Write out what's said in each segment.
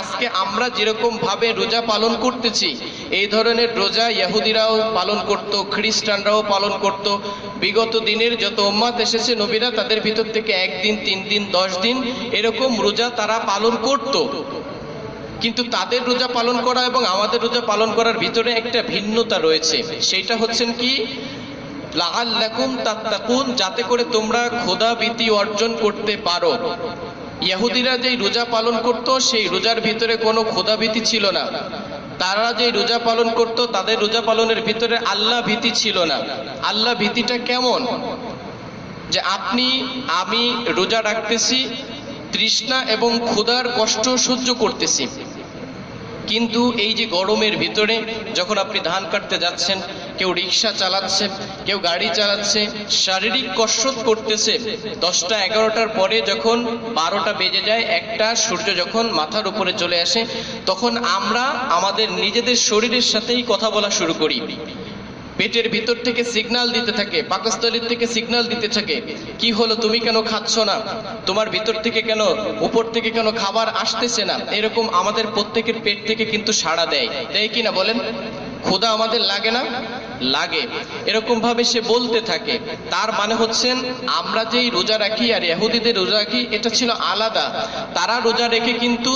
আজকে আমরা যেরকম ভাবে রোজা পালন করতেছি, এই ধরনের রোজা ইহুদিরাও পালন করত, খ্রিস্টানরাও পালন করত। বিগত দিনের যত উম্মত এসেছে নবীরা তাদের ভিতর থেকে 1 দিন, 3 দিন, 10 দিন এরকম রোজা তারা পালন করত। কিন্তু তাদের রোজা পালন করা এবং আমাদের রোজা পালন করার ভিতরে একটা ভিন্নতা রয়েছে। সেইটা হচ্ছেন কি, লাআল্লাকুম তাত্তাকুন, যাতে করে তোমরা খোদাভীতি অর্জন করতে পারো। ইহুদিরা যেই রোজা পালন করত সেই রোজার ভিতরে কোনো খোদাভীতি ছিল না। তারা যে রোজা পালন করত তাদের রোজা পালনের ভিতরে আল্লাহ ভীতি ছিল না। আল্লাহ ভীতিটা কেমন, যে আমি রোজা রাখতেছি, তৃষ্ণা এবং ক্ষুধার কষ্ট সহ্য করতেছি, কিন্তু এই যে গরমের ভিতরে যখন আপনি ধান কাটতে যাচ্ছেন, কেউ রিক্সা চালাচ্ছে, কেউ গাড়ি চালাচ্ছে, শারীরিক কসরত করতেছে, 10টা 11টার পরে যখন 12টা বেজে যায়, একটা সূর্য যখন মাথার উপরে চলে আসে, তখন আমরা আমাদের নিজেদের শরীরের সাথেই কথা বলা শুরু করি। পেটের ভিতর থেকে সিগন্যাল দিতে থাকে, পাকস্থলীর থেকে সিগন্যাল দিতে থাকে, কি হলো, তুমি কেন খাচ্ছ না, তোমার ভিতর থেকে কেন, উপর থেকে কেন খাবার আসতেছে না। এরকম আমাদের প্রত্যেকের পেট থেকে কিন্তু সাড়া দেয়, তাই কি না বলেন? ক্ষুধা আমাদের লাগে না? লাগে। এরকম ভাবে সে বলতে থাকে। তার মানে হচ্ছেন আমরা যেই রোজা রাখি আর ইহুদিদের রোজা রাখি এটা ছিল আলাদা। তারা রোজা রেখে কিন্তু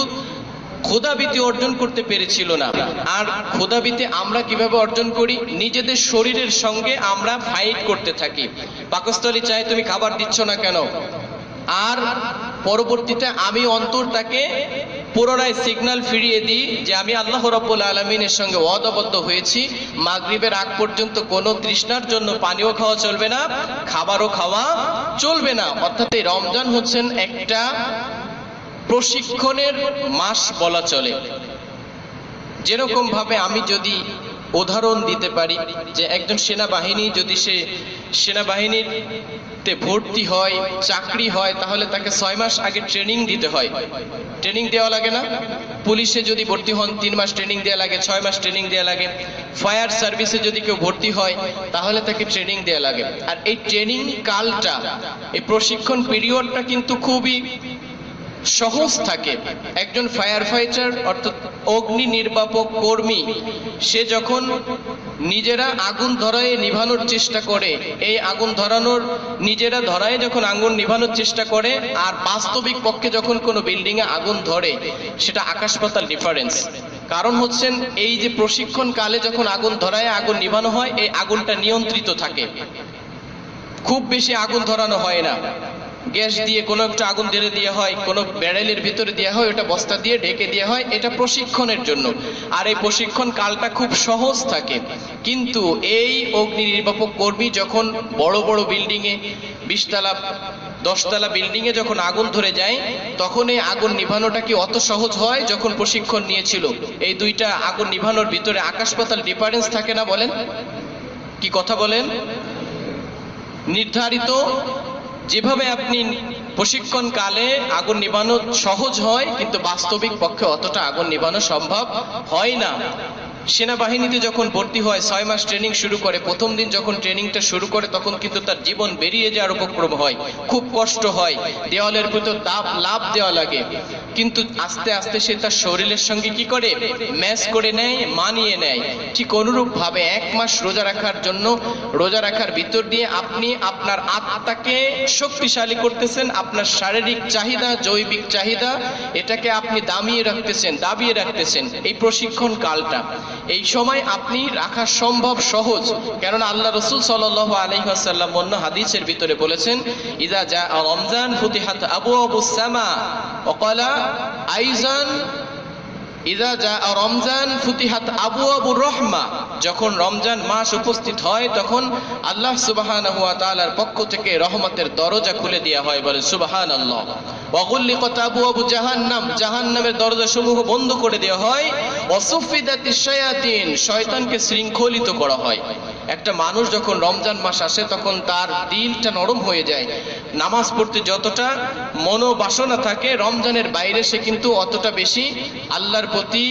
খোদাভীতি অর্জন করতে পেরেছিল না। আর খোদাভীতি আমরা কিভাবে অর্জন করি? নিজেদের শরীরের সঙ্গে আমরা ফাইট করতে থাকি। পাকস্থলী চাই তুমি খাবার দিচ্ছ না কেন, আর পরবর্তীতে আমি অন্তরটাকে পুনরায় সিগন্যাল ফিরিয়ে দিই যে আমি আল্লাহ রাব্বুল আলামিনের সঙ্গে ওয়াদাবদ্ধ হয়েছি, মাগরিবের আগ পর্যন্ত কোনো তৃষ্ণার জন্য পানিও খাওয়া চলবে না, খাবারও খাওয়া চলবে না। অর্থাৎ এই রমজান হচ্ছেন একটা প্রশিক্ষণের মাস বলা চলে। যেরকম ভাবে আমি যদি উদাহরণ দিতে পারি যে একজন সেনাবাহিনী যদি সে সেনাবাহিনীতে ভর্তি হয়, চাকরি হয়, তাহলে তাকে 6 মাস আগে ট্রেনিং দিতে হয়। ট্রেনিং দেওয়া লাগে না? পুলিশে যদি ভর্তি হন 3 মাস ট্রেনিং দেওয়া লাগে, 6 মাস ট্রেনিং দেওয়া লাগে। ফায়ার সার্ভিসে যদি কেউ ভর্তি হয় তাহলে তাকে ট্রেনিং দেওয়া লাগে। আর এই ট্রেনিং কালটা, এই প্রশিক্ষণ পিরিয়ডটা কিন্তু খুবই সহজ থাকে। একজন ফায়ার ফাইটার অর্থাৎ অগ্নি নির্বাপক কর্মী, সে যখন নিজেরা আগুন ধরায় নিভানোর চেষ্টা করে, এই আগুন ধরানোর নিজেরা ধরায় যখন আগুন নিভানোর চেষ্টা করে, আর বাস্তবিক পক্ষে যখন কোনো বিল্ডিং এ আগুন ধরে, সেটা আকাশ পাতাল ডিফারেন্স। কারণ হচ্ছেন এই যে প্রশিক্ষণ কালে যখন আগুন ধরায় আগুন নিভানো হয়, এই আগুনটা নিয়ন্ত্রিত থাকে, খুব বেশি আগুন ধরানো হয় না। গ্যাস দিয়ে কোনো একটা আগুন ধরে দেওয়া হয়, কোনো ব্যারেলের ভিতরে দেওয়া হয়, ওটা বস্তা দিয়ে ঢেকে দেওয়া হয়, এটা প্রশিক্ষণের জন্য। আর এই প্রশিক্ষণ কালটা খুব সহজ থাকে। কিন্তু এই অগ্নি নির্বাপক কর্মী যখন বড় বড় বিল্ডিংয়ে 20 তলা 10 তলা বিল্ডিংয়ে যখন আগুন ধরে যায়, তখন এই আগুন নিভানোটা কি অত সহজ হয়? যখন প্রশিক্ষণ নিয়েছিল, এই দুইটা আগুন নিভানোর ভিতরে আকাশ পাতাল ডিফারেন্স থাকে না? বলেন, কি কথা বলেন? নির্ধারিত যেভাবে আপনি প্রশিক্ষণ কালে আগুন নিভানো সহজ হয়, কিন্তু বাস্তবিক পক্ষে অতটা আগুন নিভানো সম্ভব হয় না। সেনাবাহিনীতে যখন ভর্তি হয়, 6 মাস ট্রেনিং শুরু করে, প্রথম দিন যখন ট্রেনিংটা শুরু করে তখন কিন্তু তার জীবন বেরিয়ে যাওয়ার উপক্রম হয়, খুব কষ্ট হয়, দেওয়ালের ভিতর লাভ দেওয়া লাগে। কিন্তু আস্তে আস্তে সে তার শরীরের সঙ্গে কি করে, ম্যাচ করে নেয়, মানিয়ে নেয়। ঠিক অনুরূপ ভাবে 1 মাস রোজা রাখার জন্য, রোজা রাখার ভিতর দিয়ে আপনি আপনার আত্মাকে শক্তিশালী করতেছেন, আপনার শারীরিক চাহিদা, জৈবিক চাহিদা, এটাকে আপনি দাবিয়ে রাখতেছেন এই প্রশিক্ষণ কালটা। এই সময় আপনি রাখা সম্ভব সহজ, কারণ আল্লাহ রাসূল সাল্লাল্লাহু আলাইহি ওয়াসাল্লাম অন্য হাদিসের ভিতরে বলেছেন, ইযা জা রমজান ফুতিহাত আবওয়াবুস সামা ওয়া ক্বালা আইজান ইযা জা রমজান ফুতিহাত আবওয়াবুর রাহমা। যখন রমজান মাস উপস্থিত হয় তখন আল্লাহ সুবহানাহু ওয়া তাআলার পক্ষ থেকে রহমতের দরজা খুলে দেওয়া হয়। বলে সুবহানাল্লাহ। ওয়া গুল্লিকাত আবওয়াবু জাহান্নাম, জাহান্নামের দরজাসমূহ বন্ধ করে দেওয়া হয়। ওয়া সুফিদাতিশ শায়াতিন, শয়তানকে শৃঙ্খলিত করা হয়। একটা মানুষ যখন রমজান মাস আসে তখন তার দিলটা নরম হয়ে যায়। নামাজ পড়তে যতটা মনোবাসনা থাকে, রমজানের বাইরে সে কিন্তু অতটা বেশি আল্লাহর প্রতি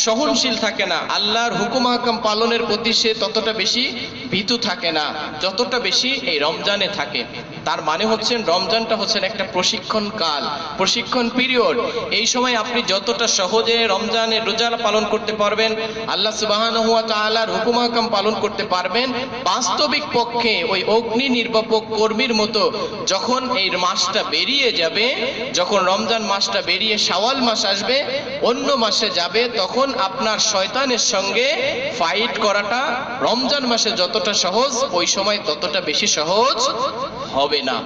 সহনশীল থাকে না, আল্লাহর হুকুম আহকাম পালনের প্রতি সে ততটা বেশি ভীতু থাকে না, যতটা বেশি এই রমজানে থাকে। তার মানে হচ্ছেন রমজানটা হচ্ছেন একটা প্রশিক্ষণ কাল, প্রশিক্ষণ পিরিয়ড। এই সময় আপনি যতটা সহজে রমজানের রোজা পালন করতে পারবেন, আল্লাহ সুবহানাহু ওয়া তাআলার হুকুম আহকাম পালন করতে পারবেন, বাস্তবিক পক্ষে ওই অগ্নি নির্বাপক কর্মীর মতো যখন এই মাসটা বেরিয়ে যাবে, যখন রমজান মাসটা বেরিয়ে শাওয়াল মাস আসবে, অন্য মাসে যাবে, তখন আপনার শয়তানের সঙ্গে ফাইট করাটা রমজান মাসে যতটা সহজ ওই সময় ততটা বেশি সহজ হবে না।